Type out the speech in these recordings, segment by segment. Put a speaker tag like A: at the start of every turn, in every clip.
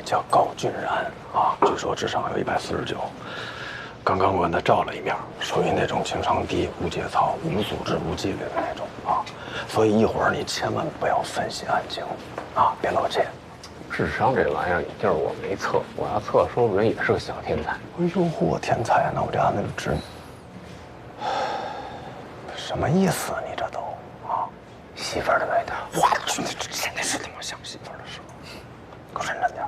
A: 叫高俊然啊，据说智商有149。刚刚我跟他照了一面，属于那种情商低、无节操、无组织、无纪律的那种啊。所以一会儿你千万不要分析案情啊，别露怯。
B: 智商这玩意儿，就是我没测，我要测，说不准也是个小天才。
A: 哎呦嚯，天才！那我这案子就治你。什么意思啊？你这都啊？
B: 媳妇儿的味道。
A: 我去，这现在是他妈想媳妇儿的时候，给我认真点。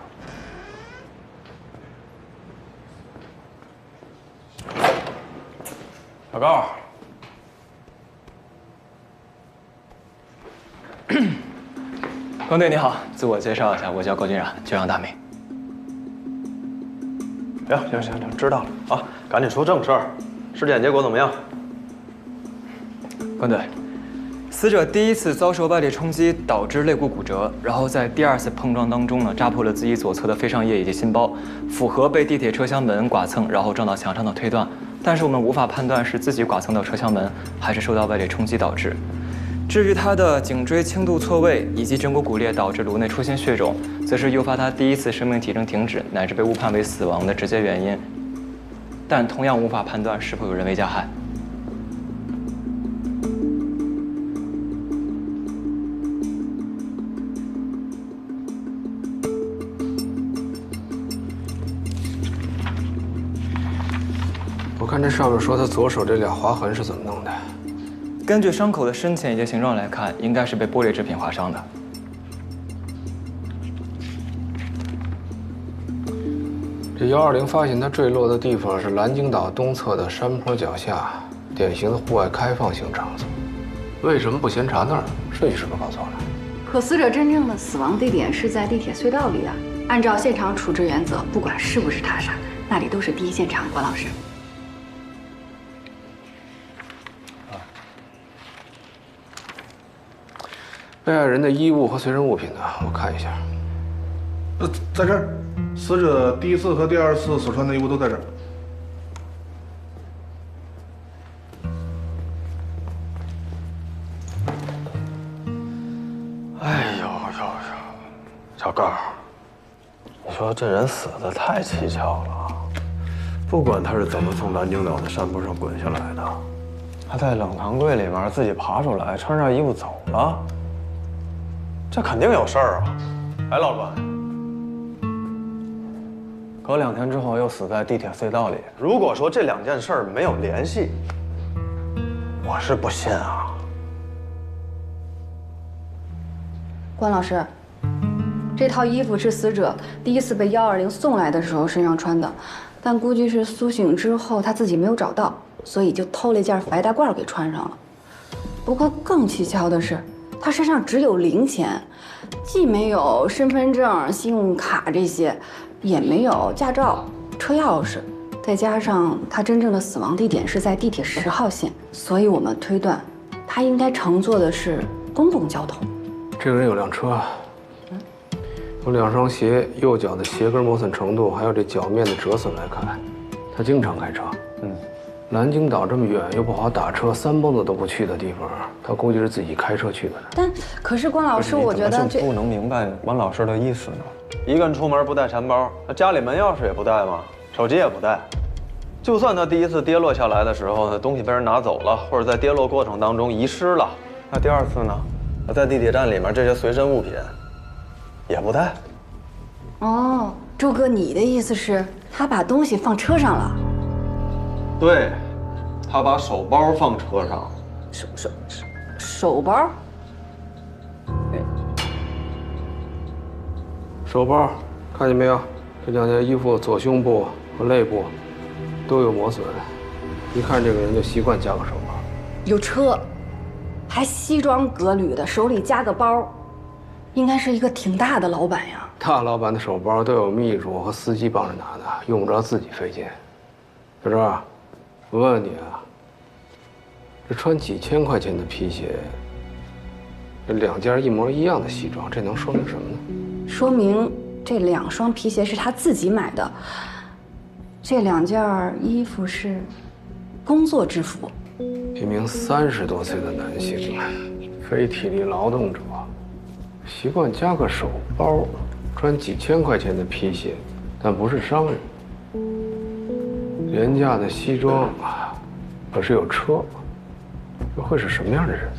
A: 小高，
C: 关队你好，自我介绍一下，我叫高俊然，久仰大名。
A: 行，知道了啊，赶紧说正事儿，尸检结果怎么样？
C: 关队，死者第一次遭受外力冲击导致肋骨骨折，然后在第二次碰撞当中呢，扎破了自己左侧的肺上叶以及心包，符合被地铁车厢门剐蹭然后撞到墙上的推断，但是我们无法判断是自己剐蹭到车厢门，还是受到外力冲击导致。至于他的颈椎轻度错位以及枕骨骨裂导致颅内出现血肿，则是诱发他第一次生命体征停止乃至被误判为死亡的直接原因，但同样无法判断是否有人为加害。
B: 我看这上面说他左手这俩划痕是怎么弄的？
C: 根据伤口的深浅以及形状来看，应该是被玻璃制品划伤的。
B: 这120发现他坠落的地方是蓝鲸岛东侧的山坡脚下，典型的户外开放性场所。为什么不先查那儿？顺序是不是搞错了？
D: 可死者真正的死亡地点是在地铁隧道里啊。按照现场处置原则，不管是不是他杀，那里都是第一现场。关老师。
B: 被害人的衣物和随身物品呢？我看一下。
E: 在这儿，死者第一次和第二次所穿的衣物都在这儿。
A: 哎呦，小高，你说这人死的太蹊跷了。不管他是怎么从蓝鲸岛的山坡上滚下来的，他在冷藏柜里面自己爬出来，穿上衣服走了。这肯定有事儿啊！哎，老板，隔2天之后又死在地铁隧道里。如果说这2件事没有联系，我是不信啊。
D: 关老师，这套衣服是死者第一次被120送来的时候身上穿的，但估计是苏醒之后他自己没有找到，所以就偷了一件白大褂给穿上了。不过更蹊跷的是，他身上只有零钱，既没有身份证、信用卡这些，也没有驾照、车钥匙，再加上他真正的死亡地点是在地铁10号线，所以我们推断，他应该乘坐的是公共交通。
B: 这个人有辆车，有2双鞋，右脚的鞋跟磨损程度，还有这脚面的折损来看，他经常开车。蓝鲸岛这么远又不好打车，3蹦子都不去的地方，他估计是自己开车去的。
D: 但可是关老师，我觉得这
A: 不能明白关老师的意思呢。一个人出门不带钱包，那家里门钥匙也不带吗？手机也不带。就算他第一次跌落下来的时候，那东西被人拿走了，或者在跌落过程当中遗失了，那第2次呢？他在地铁站里面这些随身物品也不带。
D: 哦，周哥，你的意思是他把东西放车上了？
A: 对，他把手包放车上。
D: 手包？
B: 手包，看见没有？这2件衣服左胸部和肋部都有磨损，一看这个人就习惯加个手包。
D: 有车，还西装革履的，手里夹个包，应该是一个挺大的老板呀。
B: 大老板的手包都有秘书和司机帮着拿的，用不着自己费劲。小周，我问问你啊，这穿几千块钱的皮鞋，这2件一模一样的西装，这能说明什么呢？
D: 说明这2双皮鞋是他自己买的，这2件衣服是工作制服。
B: 一名30多岁的男性，非体力劳动者，习惯加个手包，穿几千块钱的皮鞋，但不是商人。廉价的西装，可是有车，这会是什么样的人？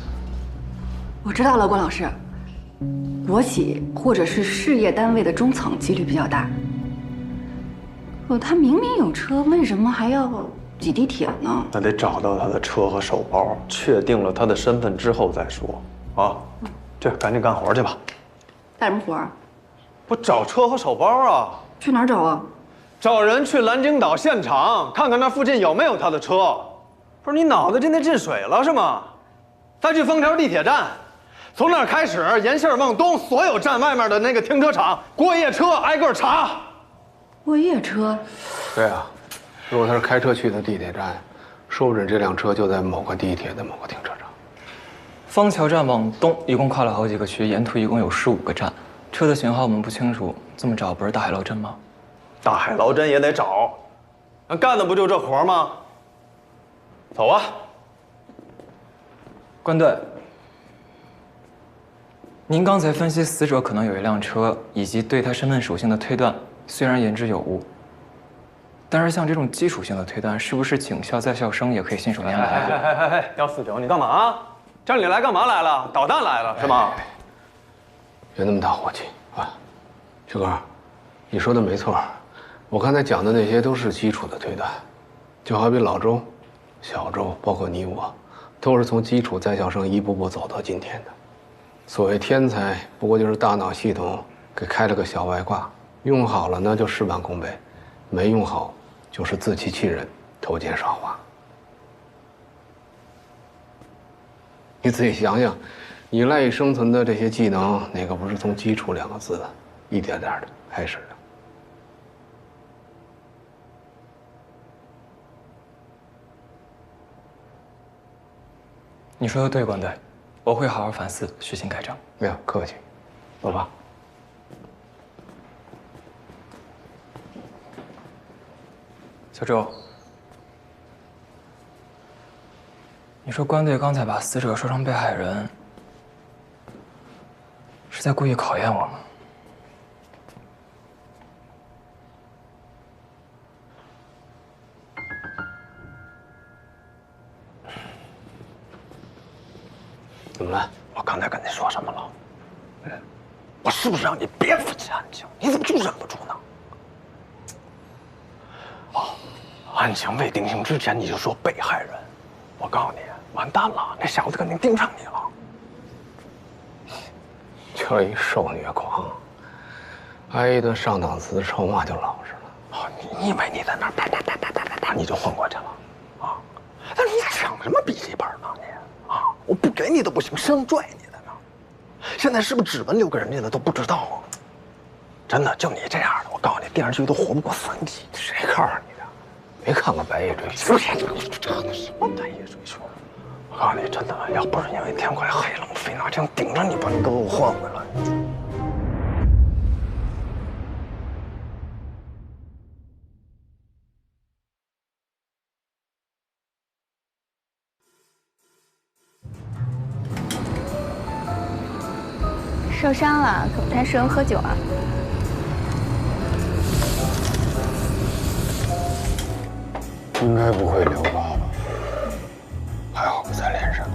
D: 我知道了，关老师，国企或者是事业单位的中层几率比较大。他明明有车，为什么还要挤地铁呢？
A: 那得找到他的车和手包，确定了他的身份之后再说啊。这赶紧干活去吧。
D: 干什么活儿？
A: 不找车和手包啊？
D: 去哪儿找啊？
A: 找人去蓝鲸岛现场看看那附近有没有他的车。不是你脑子真的进水了是吗？再去枫桥地铁站，从那儿开始沿线往东，所有站外面的那个停车场、过夜车挨个查。
D: 过夜车？
B: 对啊，如果他是开车去的地铁站，说不准这辆车就在某个地铁的某个停车场。
C: 枫桥站往东一共跨了好几个区，沿途一共有15个站，车的型号我们不清楚，这么找不是大海捞针吗？
A: 大海捞针也得找，那干的不就这活吗？走啊！
C: 关队，您刚才分析死者可能有一辆车，以及对他身份属性的推断，虽然言之有物，但是像这种基础性的推断，是不是警校在校生也可以信手拈来？
A: 哎，姚四九，你干嘛啊？这里来干嘛来了？捣蛋来了是吗？
B: 别那么大火气啊！小哥，你说的没错，我刚才讲的那些都是基础的推断，就好比老周、小周，包括你我，都是从基础在校生一步步走到今天的。所谓天才，不过就是大脑系统给开了个小外挂，用好了呢就事半功倍，没用好就是自欺欺人、偷奸耍滑。你仔细想想，你赖以生存的这些技能，哪个不是从基础2个字一点点的开始的？
C: 你说的对，关队，我会好好反思，虚心改正。
B: 没有客气，走吧。
C: 小周，你说关队刚才把死者说成被害人，是在故意考验我吗？
B: 怎么了？
A: 我刚才跟你说什么了？我是不是让你别分析案情？你怎么就忍不住呢？哦，案情未定性之前你就说被害人，我告诉你，完蛋了，那小子肯定盯上你了。
B: 就一受虐狂，挨一顿上档次的臭骂就老实了。
A: 啊，你以为你在那儿啪啪啪啪啪啪啪你就混过去了啊？但是你抢什么笔记本呢你啊？我不给你都不行，生拽你的呢。现在是不是只闻6个人家的都不知道啊？真的，就你这样的，我告诉你，电视剧都活不过3集。谁告诉你的？
B: 没看过《白夜追凶》？
A: 你这个什么白夜追凶？我告诉你，真的，要不是因为天快黑了，我非拿枪顶着你，把你给我换回来。
F: 受伤了，可不太适合喝酒啊。
B: 应该不会留疤吧？还好不在脸上。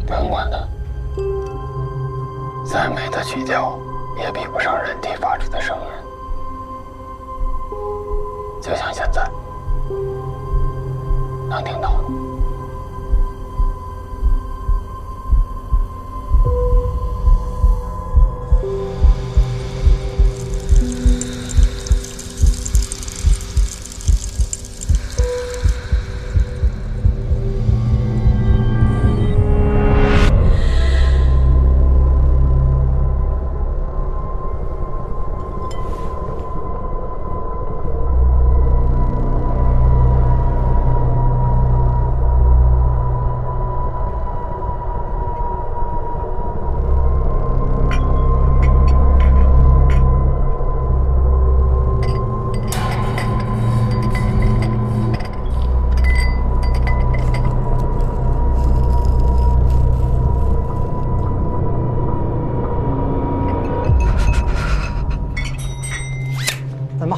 B: 不用管它，再美的曲调也比不上人体发出的声音。就像现在，能听到吗？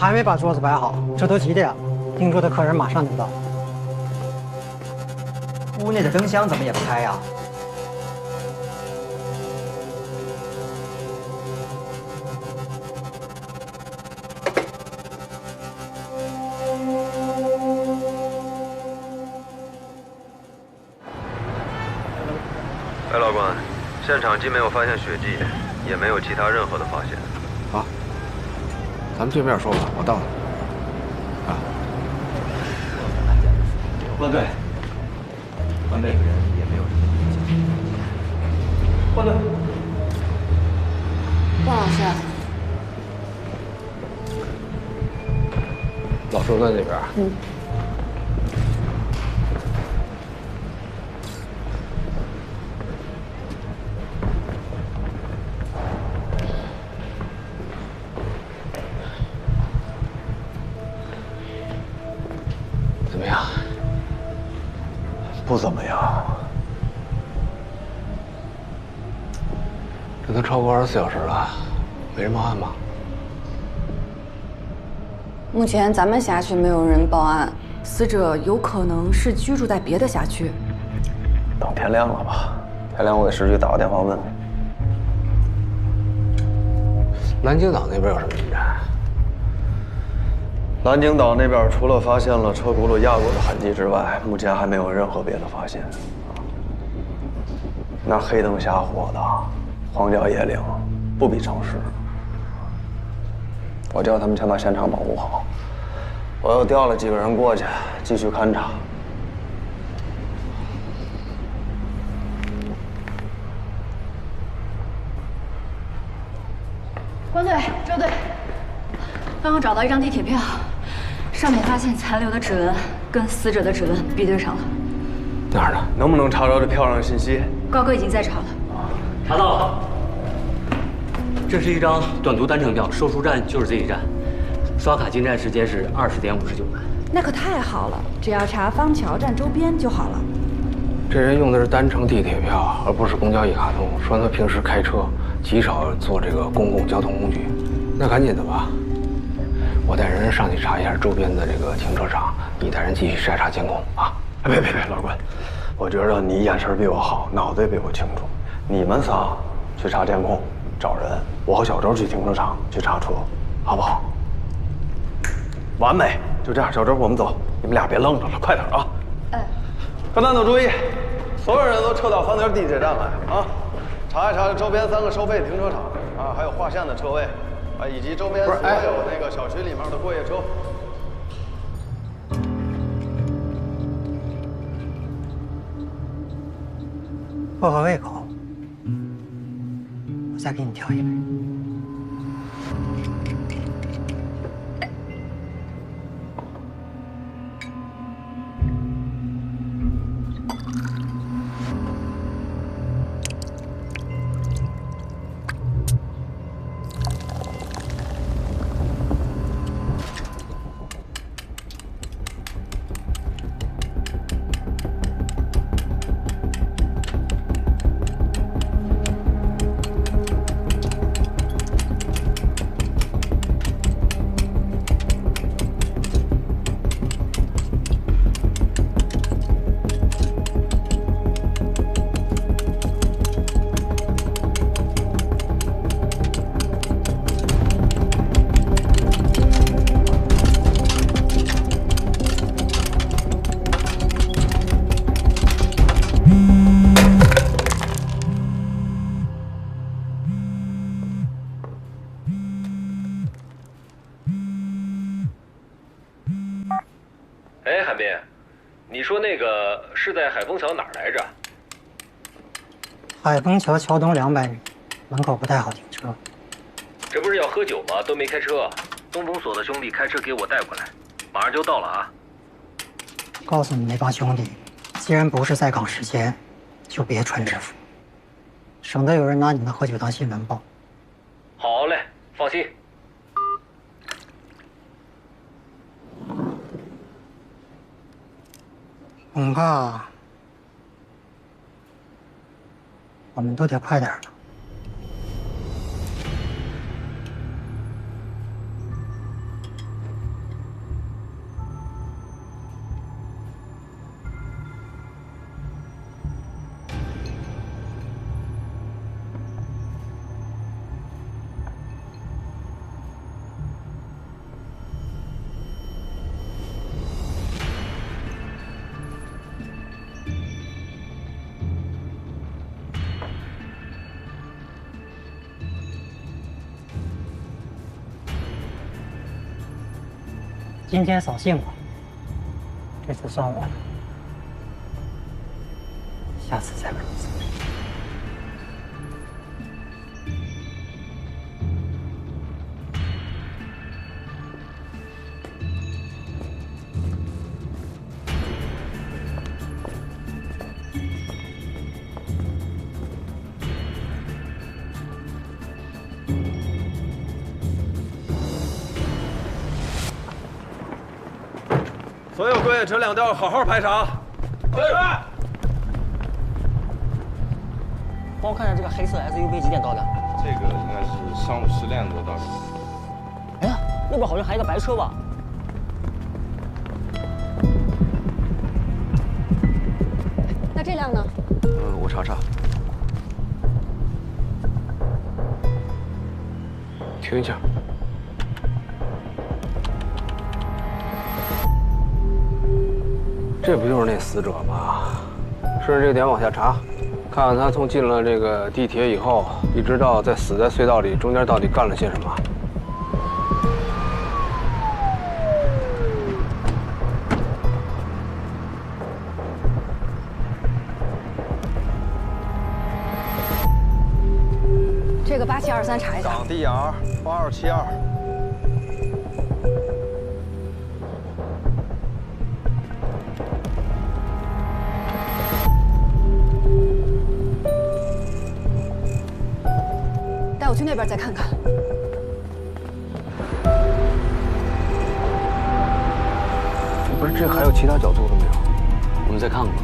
G: 还没把桌子摆好，这都几点了？订桌的客人马上就到。
H: 屋内的灯箱怎么也不开呀？
I: 白老官，现场既没有发现血迹，也没有其他任何的发现。
B: 好，咱们对面说吧，我到了。啊，
C: 关队，关队，也没有什么印象。关队，
D: 关老师，
B: 老周在那边。怎么样？
A: 不怎么样。
B: 这都超过24小时了，没人报案吗？
D: 目前咱们辖区没有人报案，死者有可能是居住在别的辖区。
A: 等天亮了吧？天亮我给市局打个电话问问。
B: 南京岛那边有什么进展？
A: 南京岛那边除了发现了车轱辘压过的痕迹之外，目前还没有任何别的发现。那黑灯瞎火的，荒郊野岭，不比城市。我叫他们先把现场保护好，我又调了几个人过去继续勘查。
D: 关队、周队，刚刚找到一张地铁票，上面发现残留的指纹跟死者的指纹比对上了。
B: 哪儿呢？
A: 能不能查着这票上的信息？
D: 高哥已经在查了。
J: 查到了，这是一张短途单程票，收出站就是这一站，刷卡进站时间是20点59分。
D: 那可太好了，只要查方桥站周边就好了。
B: 这人用的是单程地铁票，而不是公交一卡通。说他平时开车极少坐这个公共交通工具。那赶紧的吧，我带人上去查一下周边的这个停车场，你带人继续筛查监控啊！
A: 别，老关，我觉得你眼神比我好，脑子也比我清楚。你们仨去查监控，找人；我和小周去停车场去查车，好不好？完美，就这样。小周，我们走，你们俩别愣着了，快点啊！各单都注意，所有人都撤到三条地铁站来啊！查一查周边3个收费停车场啊，还有划线的车位啊，以及周边所有那个小区里面的过夜车。
G: 薄荷胃口，我再给你调一杯。
I: 哎，海斌，你说那个是在海丰桥哪儿来着？
G: 海丰桥桥东200米，门口不太好停车。
I: 这不是要喝酒吗？都没开车。东风所的兄弟开车给我带过来，马上就到了啊。
G: 告诉你那帮兄弟，既然不是在岗时间，就别穿制服，省得有人拿你们喝酒当新闻报。
I: 好嘞，放心。
G: 恐怕我们都得快点了。今天扫兴了，这次算我的，下次再给你扫。
A: 所有归业车辆都要好好排查。
H: 帮我看看这个黑色 SUV 几点到的？
E: 这个应该是上午10点多到的。
H: 哎呀，那边好像还有一个白车吧？
D: 那这辆呢？
A: 我查查。
B: 停一下。这不就是那死者吗？顺着这个点往下查，看看他从进了这个地铁以后，一直到死在隧道里，中间到底干了些什么。
D: 这个8723查一下。
A: 港地 R 8272。
D: 带我去那边再看看。
B: 不是，这还有其他角度都没有？
J: 我们再看看吧。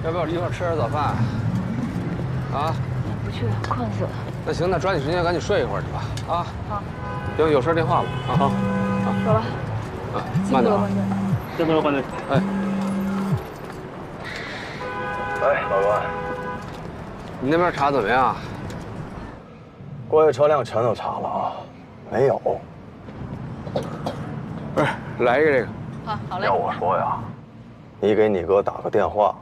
B: 要不要一块吃点早饭？啊？
F: 不去了，困死了。
B: 那行，那抓紧时间赶紧睡一会儿去吧。啊。
F: 好。
B: 行，有事电话吧。啊好。啊。
F: 走了。
B: 啊，慢点啊。
J: 这边换队。
B: 哎。
A: 哎，老关，
B: 你那边查怎么样？
A: 过夜车辆全都查了啊，没有。
B: 不是，来一个这个。
F: 好嘞。
A: 要我说呀，你给你哥打个电话，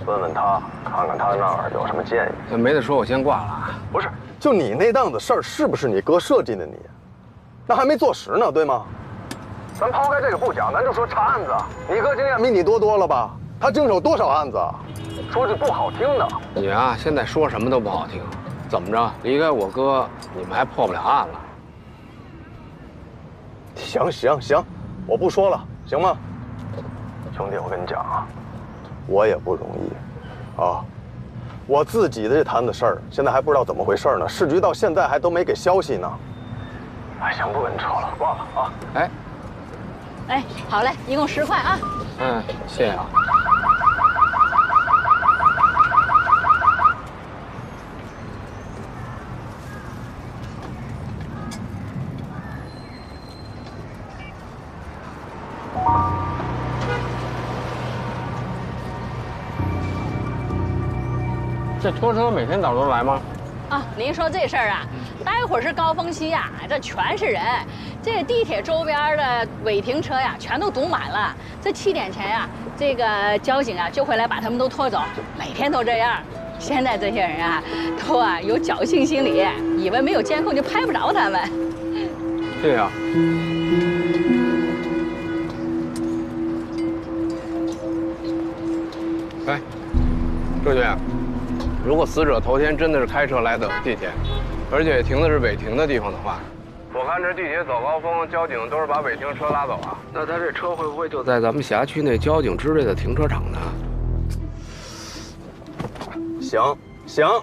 A: 问问他，看看他那儿有什么建议。
B: 那没得说，我先挂了啊。
A: 不是，就你那档子事儿，是不是你哥设计的你？那还没坐实呢，对吗？咱抛开这个不讲，咱就说查案子，你哥经验比你多了吧？他经手多少案子？说句不好听的，
B: 你啊，现在说什么都不好听。怎么着？离开我哥，你们还破不了案了？
A: 行，我不说了，行吗？兄弟，我跟你讲啊，我也不容易，啊，我自己的这摊子事儿，现在还不知道怎么回事呢。市局到现在还都没给消息呢。哎，行，不跟你扯了，挂了啊。
F: 哎，好嘞，一共10块啊。
B: 嗯，谢谢啊。这拖车每天早上都来吗？
F: 啊，您说这事儿啊，待会儿是高峰期呀，这全是人，这个地铁周边的违停车呀，全都堵满了。这7点前呀，这个交警啊就会来把他们都拖走，每天都这样。现在这些人啊，都有侥幸心理，以为没有监控就拍不着他们。
B: 对呀。哎，周局。如果死者头天真的是开车来的地铁，而且停的是违停的地方的话，我看这地铁早高峰，交警都是把违停车拉走啊。那他这车会不会就在咱们辖区内交警支队的停车场呢？
A: 行，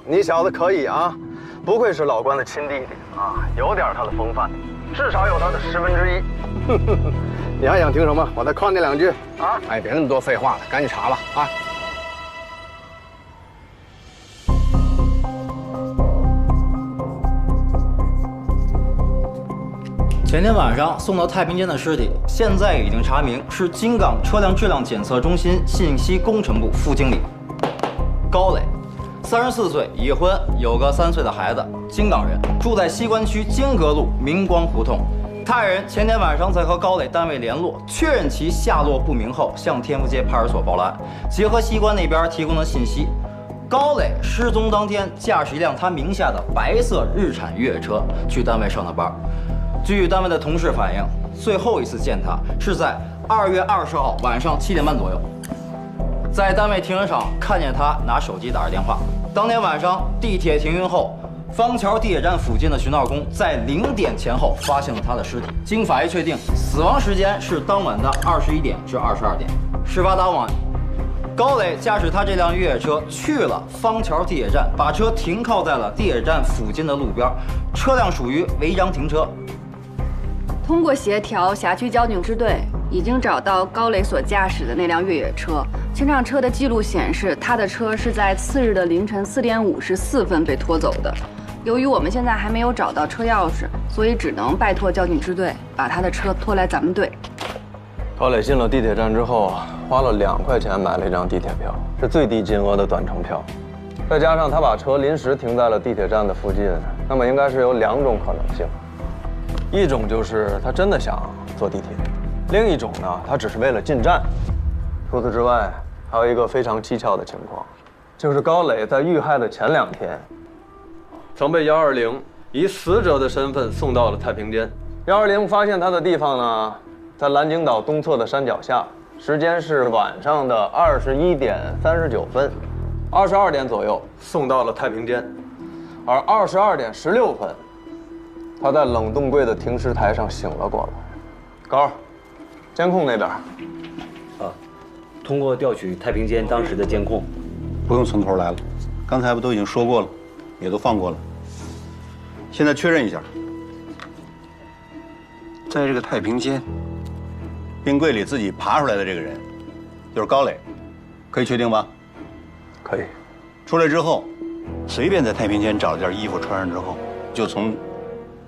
A: 你小子可以啊，不愧是老关的亲弟弟啊，有点他的风范，至少有他的1/10。你还想听什么？我再夸你2句啊！
B: 哎，别那么多废话了，赶紧查吧啊！
H: 前天晚上送到太平间的尸体，现在已经查明是京港车辆质量检测中心信息工程部副经理。高磊，34岁，已婚，有个3岁的孩子，京港人，住在西关区金阁路明光胡同。他爱人前天晚上在和高磊单位联络，确认其下落不明后，向天福街派出所报了案。结合西关那边提供的信息，高磊失踪当天驾驶一辆他名下的白色日产越野车去单位上的班。据单位的同事反映，最后一次见他是在2月20号晚上7点半左右，在单位停车场看见他拿手机打着电话。当天晚上地铁停运后，方桥地铁站附近的巡道工在0点前后发现了他的尸体。经法医确定，死亡时间是当晚的21点至22点。事发当晚，高磊驾驶他这辆越野车去了方桥地铁站，把车停靠在了地铁站附近的路边，车辆属于违章停车。
D: 通过协调，辖区交警支队已经找到高磊所驾驶的那辆越野车。前场车的记录显示，他的车是在次日的凌晨4点54分被拖走的。由于我们现在还没有找到车钥匙，所以只能拜托交警支队把他的车拖来咱们队。
A: 高磊进了地铁站之后，花了2块钱买了一张地铁票，是最低金额的短程票。再加上他把车临时停在了地铁站的附近，那么应该是有2种可能性。一种就是他真的想坐地铁，另一种呢，他只是为了进站。除此之外，还有一个非常蹊跷的情况，就是高磊在遇害的前2天，曾被120以死者的身份送到了太平间。120发现他的地方呢，在蓝鲸岛东侧的山脚下，时间是晚上的21点39分，22点左右送到了太平间，而22点16分。他在冷冻柜的停尸台上醒了过来。高，监控那边。
J: 通过调取太平间当时的监控，
K: 不用从头来了，刚才不都已经说过了，也都放过了。现在确认一下，在这个太平间冰柜里自己爬出来的这个人，就是高磊，可以确定吧？
A: 可以。
K: 出来之后，随便在太平间找了件衣服穿上之后，就从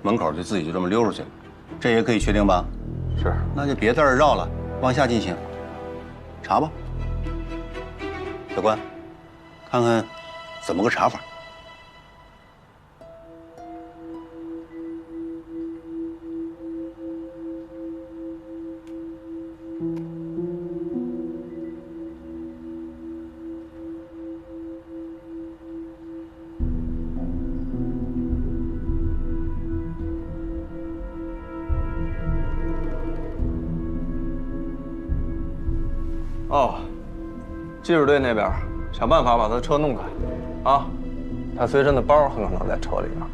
K: 门口就自己就这么溜出去了，这也可以确定吧？
A: 是。
K: 那就别在这儿绕了，往下进行查吧。小关，看看怎么个查法。
A: 哦，技术队那边想办法把他的车弄开，啊，他随身的包很可能在车里面，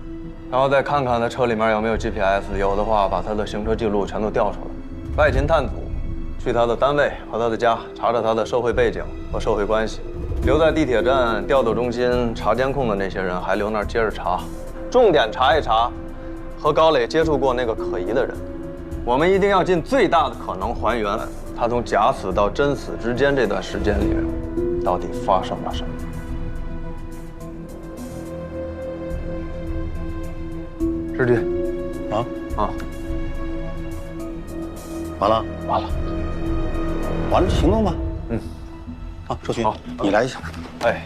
A: 然后再看看他车里面有没有 GPS， 有的话把他的行车记录全都调出来。外勤探组去他的单位和他的家，查查他的社会背景和社会关系。留在地铁站调度中心查监控的那些人还留那儿接着查，重点查一查和高磊接触过那个可疑的人。我们一定要尽最大的可能还原他从假死到真死之间这段时间里面到底发生了什么。师弟，
K: 完了，
A: 完了，
K: 完了，行动吧。好，周群，你来一下。
A: 哎。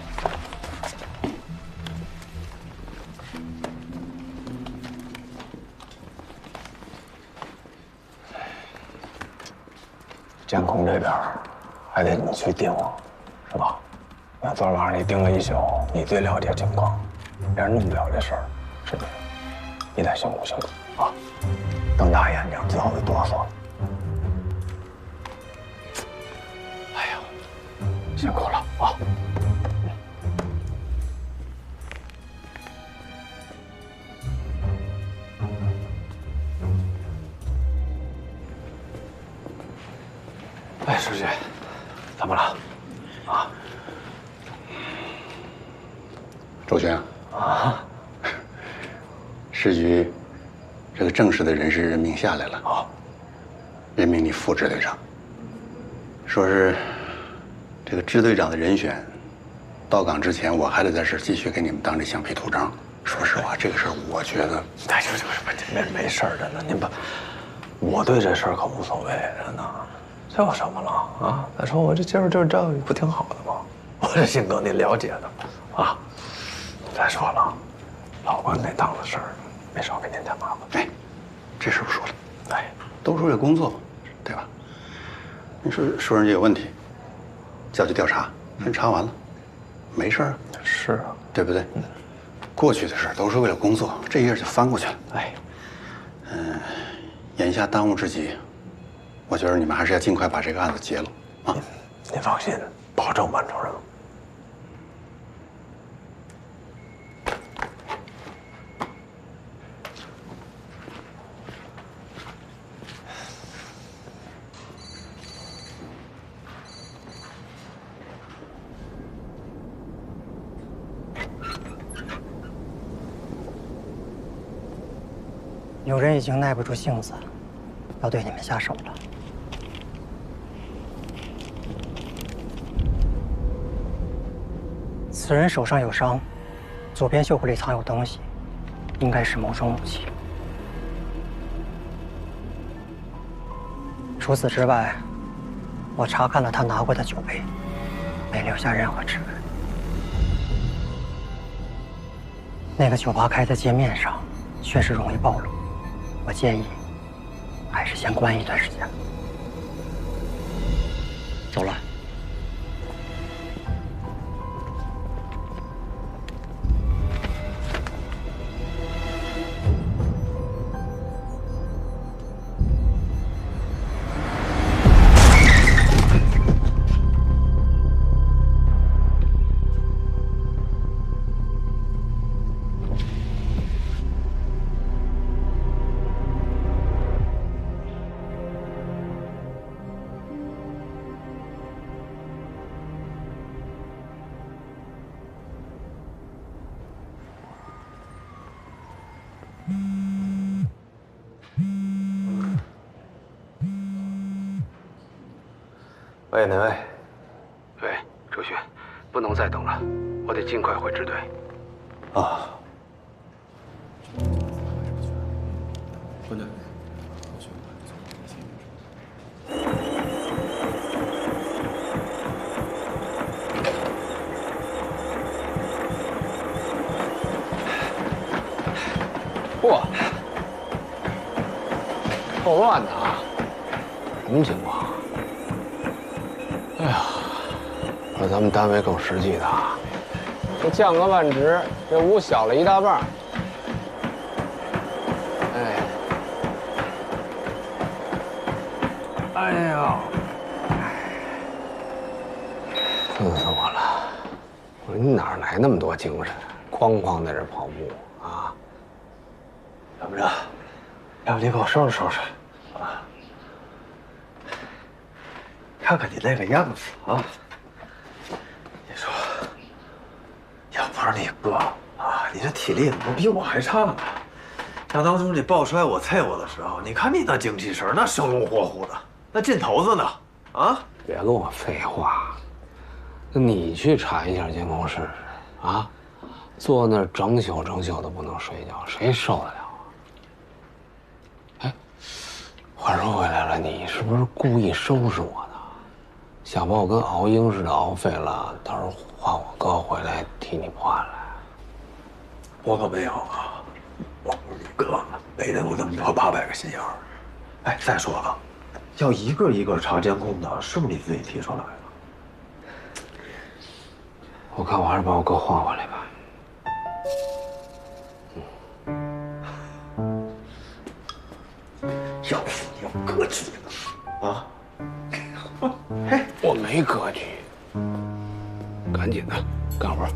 A: 监控这边还得你去盯，是吧？那昨晚上你盯了一宿，你最了解情况，别人弄不了这事儿，是你，你得辛苦辛苦啊！瞪大眼睛，最后就哆嗦了。哎呀，辛苦了啊！哎，师姐，怎么了？啊？
K: 周旋啊，市局这个正式的人事任命下来了啊，任命你副支队长。说是这个支队长的人选，到岗之前我还得在这儿继续给你们当这橡皮图章。说实话，这个事儿我觉得，
A: 哎，没事儿，真的，您不，我对这事儿可无所谓，真的。这有什么了啊？再说我这今儿就是这不挺好的吗？这性格您了解的啊。再说了，老关那档子事儿，没少给您添麻烦。
K: 哎，这时候说了，
A: 哎，
K: 都是为了工作，对吧？你说人家有问题，叫去调查，人查完了，没事儿，
A: 是啊，
K: 对不对？过去的事儿都是为了工作，这一页就翻过去了。哎，眼下当务之急，我觉得你们还是要尽快把这个案子结了啊。
A: 您放心，保证完成任务。
G: 有人已经耐不住性子，要对你们下手了。此人手上有伤，左边袖口里藏有东西，应该是某种武器。除此之外，我查看了他拿过的酒杯，没留下任何指纹。那个酒吧开在街面上，确实容易暴露。我建议，还是先关一段时间。走了。
A: 喂，哪位？
B: 喂，周迅，不能再等了，我得尽快回支队。
A: 啊。
E: 关键。
B: 嚯，够乱的啊！什么情况？哎呀，说咱们单位够实际的啊，这降个万职，这屋小了一大半。哎呀，困死我了！我说你哪儿来那么多精神，哐哐在这跑步啊？
A: 怎么着？要不你给我收拾收拾啊？看看你那个样子啊！你说，要不是你哥啊，你这体力怎么比我还差呢？想当初你抱摔我、啐我的时候，你看你那精气神，那生龙活虎的，那劲头子呢？啊！
B: 别跟我废话，那你去查一下监控试试啊！坐那儿整宿的不能睡觉，谁受得了啊？哎，话说回来了，你是不是故意收拾我呢？想把我跟熬鹰似的熬废了，到时候换我哥回来替你破案来？
A: 我可没有啊！我不是你哥，没人有那么多800个心眼儿。哎，再说了，要一个一个查监控的，是不是你自己提出来的？
B: 我看我还是把我哥换回来吧。
A: 要死要格局的啊！
B: 嘿，我没格局，赶紧的干活。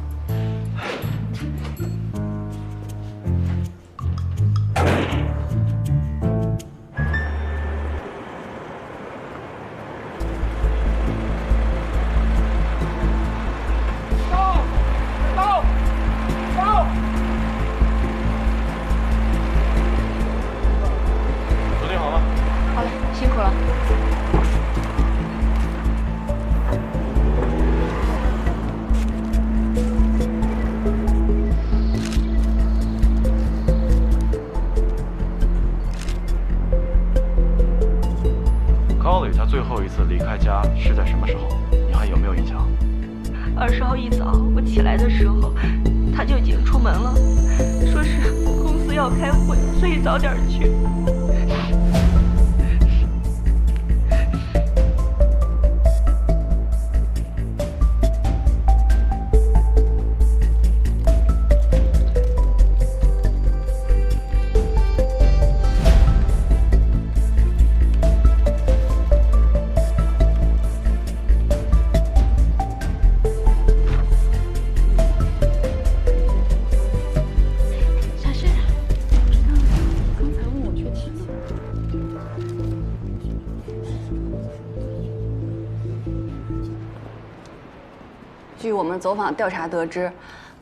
L: 高磊他最后一次离开家是在什么时候？你还有没有印象？ 20号一早我起来的时候，他就已经出门了，说是公司要开会，所以早点去。
D: 据我们走访调查得知，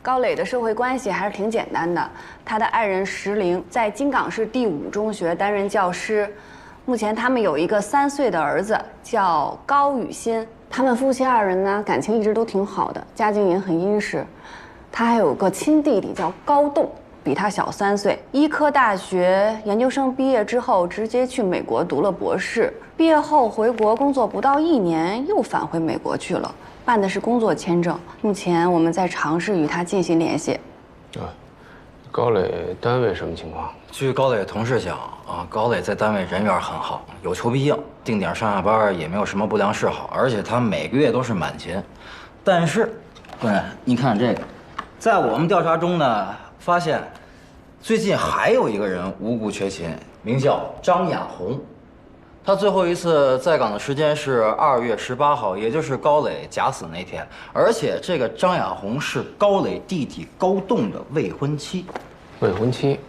D: 高磊的社会关系还是挺简单的。他的爱人石玲在京港市第5中学担任教师，目前他们有一个3岁的儿子，叫高雨欣。他们夫妻2人呢，感情一直都挺好的，家境也很殷实。他还有个亲弟弟叫高栋，比他小3岁。医科大学研究生毕业之后，直接去美国读了博士。毕业后回国工作不到1年，又返回美国去了。办的是工作签证，目前我们在尝试与他进行联系。
B: 高磊单位什么情况？
H: 据高磊同事讲高磊在单位人缘很好，有求必应，定点上下班也没有什么不良嗜好，而且他每个月都是满勤。但是，贵人，你看这个，在我们调查中呢，发现最近还有一个人无故缺勤，名叫张亚红。他最后一次在岗的时间是2月18号，也就是高磊假死那天。而且这个张亚红是高磊弟弟高栋的未婚妻。
B: 未婚妻？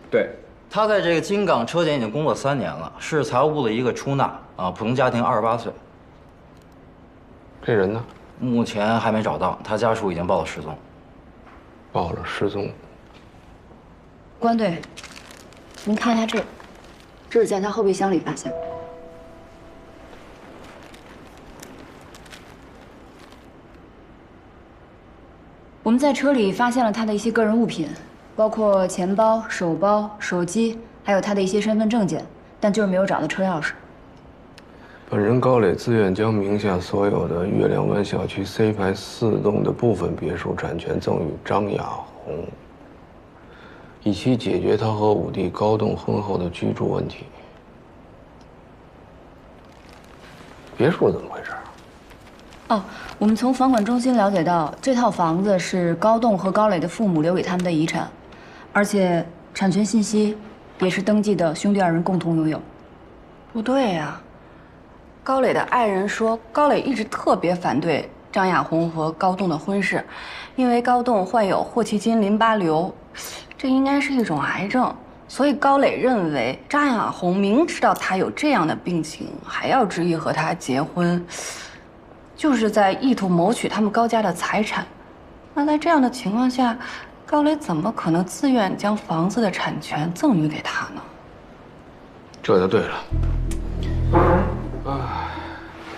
H: 对，他在这个京港车检已经工作3年了，是财务部的一个出纳普通家庭，28岁。
B: 这人呢？
H: 目前还没找到，他家属已经报了失踪。
B: 报了失踪。
D: 关队，您看一下这是在他后备箱里发现。我们在车里发现了他的一些个人物品，包括钱包、手包、手机，还有他的一些身份证件，但就是没有找到车钥匙。
B: 本人高磊自愿将名下所有的月亮湾小区 C 排4栋的部分别墅产权赠与张亚红，以期解决他和五弟高栋婚后的居住问题。别墅怎么回事？
D: 我们从房管中心了解到，这套房子是高栋和高磊的父母留给他们的遗产，而且产权信息也是登记的兄弟2人共同拥有。不对呀，高磊的爱人说，高磊一直特别反对张亚红和高栋的婚事，因为高栋患有霍奇金淋巴瘤，这应该是一种癌症，所以高磊认为张亚红明知道他有这样的病情，还要执意和他结婚，就是在意图谋取他们高家的财产。那在这样的情况下，高磊怎么可能自愿将房子的产权赠与给他呢？
B: 这就对了。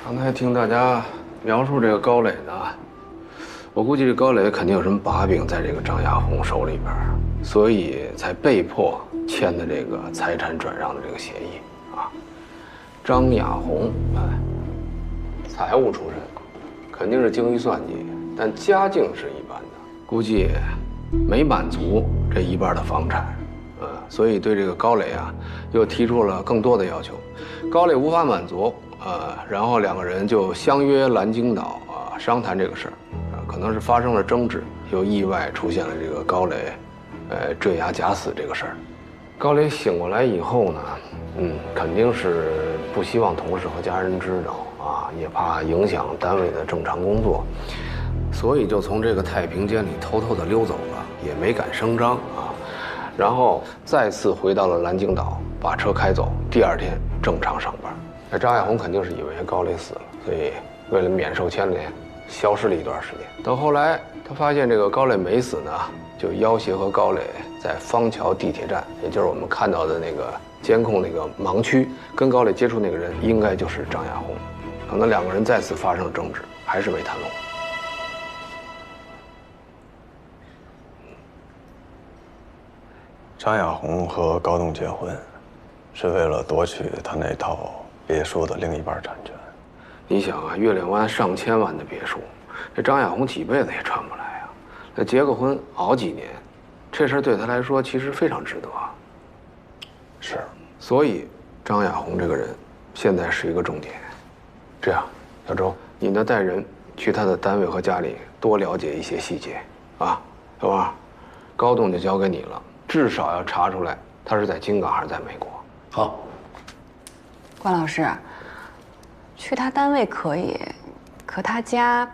B: 刚才听大家描述这个高磊呢，我估计这高磊肯定有什么把柄在这个张亚红手里边，所以才被迫签的这个财产转让的这个协议啊。张亚红，财务出身，肯定是精于算计，但家境是一般的，估计没满足这一半的房产，所以对这个高磊又提出了更多的要求。高磊无法满足，然后2个人就相约蓝鲸岛商谈这个事儿，可能是发生了争执，又意外出现了这个高磊，坠崖假死这个事儿。高磊醒过来以后呢，肯定是不希望同事和家人知道也怕影响单位的正常工作，所以就从这个太平间里偷偷的溜走了，也没敢声张然后再次回到了蓝鲸岛，把车开走，第2天正常上班。张亚红肯定是以为高磊死了，所以为了免受牵连，消失了一段时间。等后来他发现这个高磊没死呢，就要挟和高磊在芳桥地铁站，也就是我们看到的那个监控那个盲区，跟高磊接触那个人应该就是张亚红。可能2个人再次发生争执，还是没谈拢。
A: 张亚红和高栋结婚，是为了夺取他那套别墅的另一半产权。
B: 你想月亮湾上千万的别墅，这张亚红几辈子也穿不来呀。那结个婚熬几年，这事儿对他来说其实非常值得。
A: 是，
B: 所以张亚红这个人现在是一个重点。这样，小周，你呢带人去他的单位和家里多了解一些细节啊。小王，高栋就交给你了，至少要查出来他是在京港还是在美国。
K: 好。
D: 关老师，去他单位可以，可他家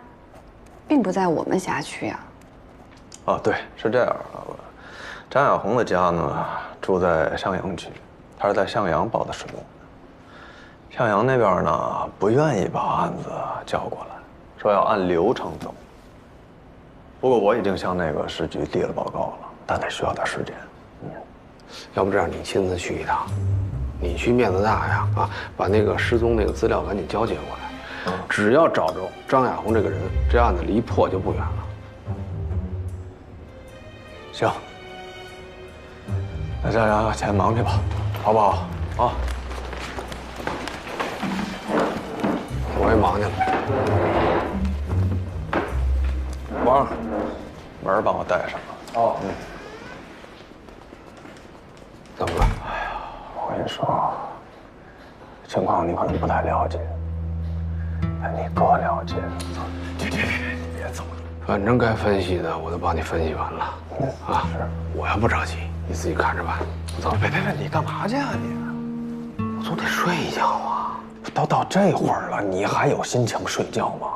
D: 并不在我们辖区呀。
A: 哦，对，是这样的，张亚红的家呢住在襄阳区，她是在襄阳报的水务。襄阳那边呢不愿意把案子交过来，说要按流程走。不过我已经向那个市局递了报告了，但得需要点时间。
B: 要不这样，你亲自去一趟，你去面子大呀啊，把那个失踪那个资料赶紧交接过来。只要找着张亚红这个人，这案子离破就不远了。
A: 行，那大家先忙去吧，好不好？啊，
B: 我也忙去了。
A: 王，门帮我带上。
B: 哦，怎么了？
A: 哎呀，我跟你说，情况你可能不太了解，但你哥了解。别，别走了。
B: 反正该分析的我都帮你分析完了。啊，是，我要不着急，你自己看着办。我走了。
A: 别，你干嘛去啊你？
B: 我总得睡一觉啊。
A: 都到这会儿了，你还有心情睡觉吗？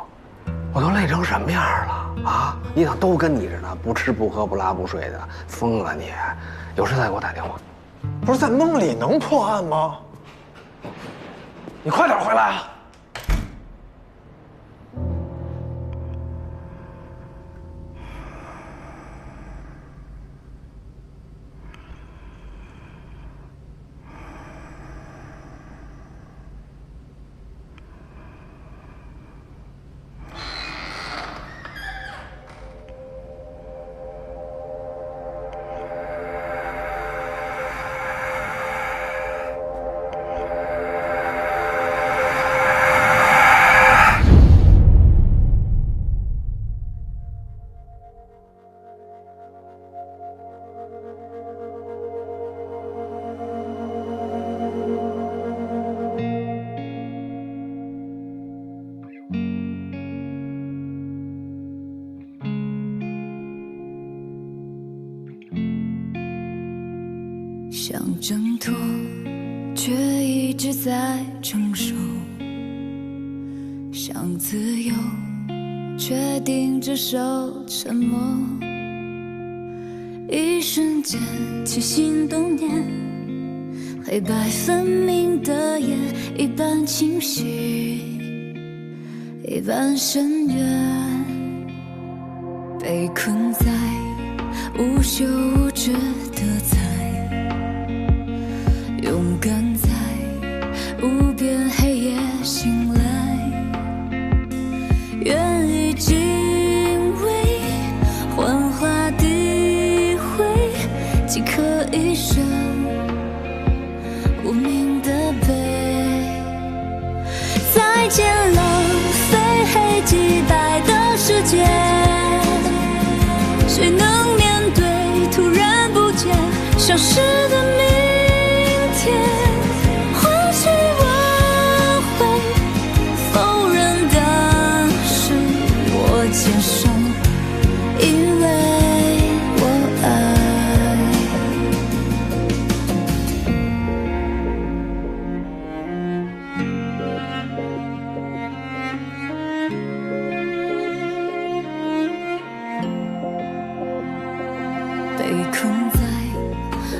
B: 我都累成什么样了啊！你想都跟你似的，不吃不喝不拉不睡的，疯了你！有事再给我打电话。
A: 不是在梦里能破案吗？你快点回来啊！
M: 想挣脱，却一直在承受；想自由，却盯着手沉默。一瞬间起心动念，黑白分明的眼，一半清晰，一半深渊，被困在无休无止的猜。勇敢在无边黑夜醒来，愿意敬畏，幻化诋毁，即刻一生无名的悲。再见了，非黑即白的世界，谁能面对突然不见消失的明天？或许我会否认，但是我接受，因为我爱。被困在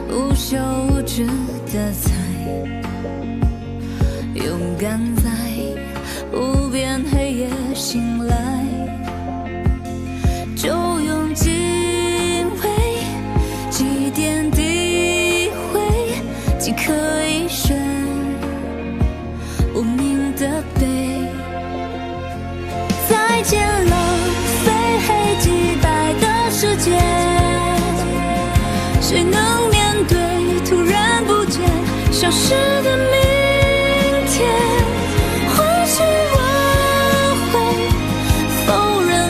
M: 无休无止的猜，勇敢在无边黑夜醒来，就用敬畏祭奠诋毁，即刻一生无名的悲。再见了，非黑即白的世界，谁能面对突然不见消失的明天？或许我会否认，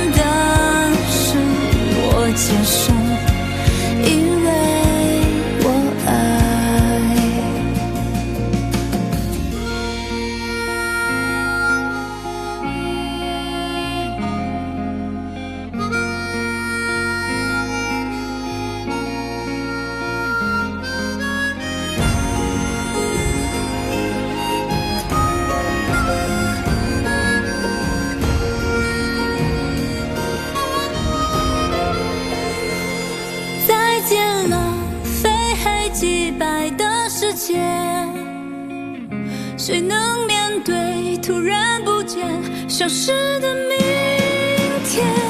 M: 谁能面对突然不见消失的明天？